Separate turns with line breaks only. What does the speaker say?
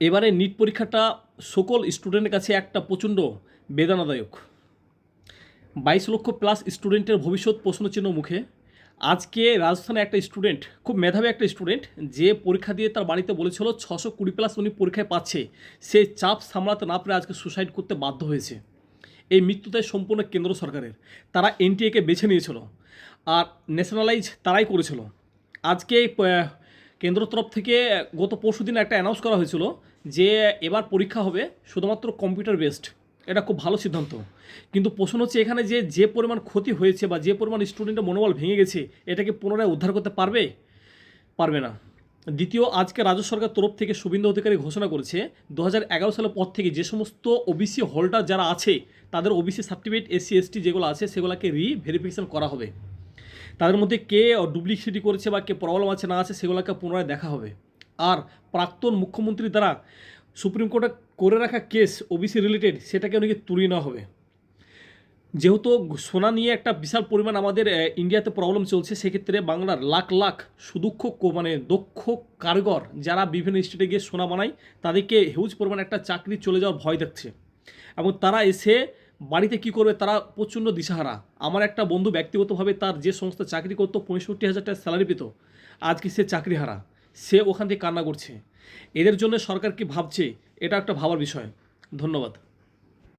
এবারে নিট পরীক্ষাটা সকল স্টুডেন্টের কাছে একটা প্রচণ্ড বেদনাদায়ক। 22 লক্ষ প্লাস স্টুডেন্টের ভবিষ্যৎ প্রশ্নচিহ্ন মুখে। আজকে রাজস্থানে একটা স্টুডেন্ট, খুব মেধাবী একটা স্টুডেন্ট, যে পরীক্ষা দিয়ে তার বাড়িতে বলেছিল 620 প্লাস উনি পরীক্ষায় পাচ্ছে, সে চাপ সামলাতে না পেরে আজকে সুসাইড করতে বাধ্য হয়েছে। এই মৃত্যুটাই সম্পূর্ণ কেন্দ্র সরকারের। তারা এনটিএকে বেছে নিয়েছিল আর ন্যাশনালাইজ তারাই করেছিল। আজকে কেন্দ্র তরফ থেকে গত পরশু দিন একটা অ্যানাউন্স করা হয়েছিল যে এবার পরীক্ষা হবে শুধুমাত্র কম্পিউটার বেসড। এটা খুব ভালো সিদ্ধান্ত, কিন্তু প্রশ্ন হচ্ছে এখানে যে পরিমাণ ক্ষতি হয়েছে বা যে পরিমাণ স্টুডেন্টের মনোবল ভেঙে গেছে, এটাকে পুনরায় উদ্ধার করতে পারবে না। দ্বিতীয়, আজকে রাজ্য সরকার তরফ থেকে শুভেন্দু অধিকারী ঘোষণা করেছে 2011 সালের পর থেকে যে সমস্ত ওবিসি হোল্ডার যারা আছে তাদের ওবিসি সার্টিফিকেট SC ST যেগুলো আছে সেগুলোকে রিভেরিফিকেশন করা হবে। তাদের মধ্যে কে ডুপ্লিসিটি করেছে বা কে প্রবলেম আছে না আছে সেগুলোকে পুনরায় দেখা হবে। আর প্রাক্তন মুখ্যমন্ত্রী দ্বারা সুপ্রিম কোর্টে করে রাখা কেস ওবিসি রিলেটেড, সেটাকে নাকি তুলিয়ে নেওয়া হবে। যেহেতু সোনা নিয়ে একটা বিশাল পরিমাণ আমাদের ইন্ডিয়াতে প্রবলেম চলছে, সেক্ষেত্রে বাংলার লাখ লাখ সুদক্ষ দক্ষ কারিগর যারা বিভিন্ন স্টেটে গিয়ে সোনা বানায়, তাদেরকে হিউজ পরিমাণ একটা চাকরি চলে যাওয়ার ভয় দেখছে এবং তারা এসে বাড়িতে কি করবে তারা প্রচণ্ড দিশাহারা। আমার একটা বন্ধু ব্যক্তিগতভাবে তার যে সংস্থা চাকরি করতো 65,000 টাকা স্যালারি পেত, আজকে সে চাকরি হারা, সে ওখান থেকে কান্না করছে। এদের জন্য সরকার কি ভাবছে, এটা একটা ভাবার বিষয়। ধন্যবাদ।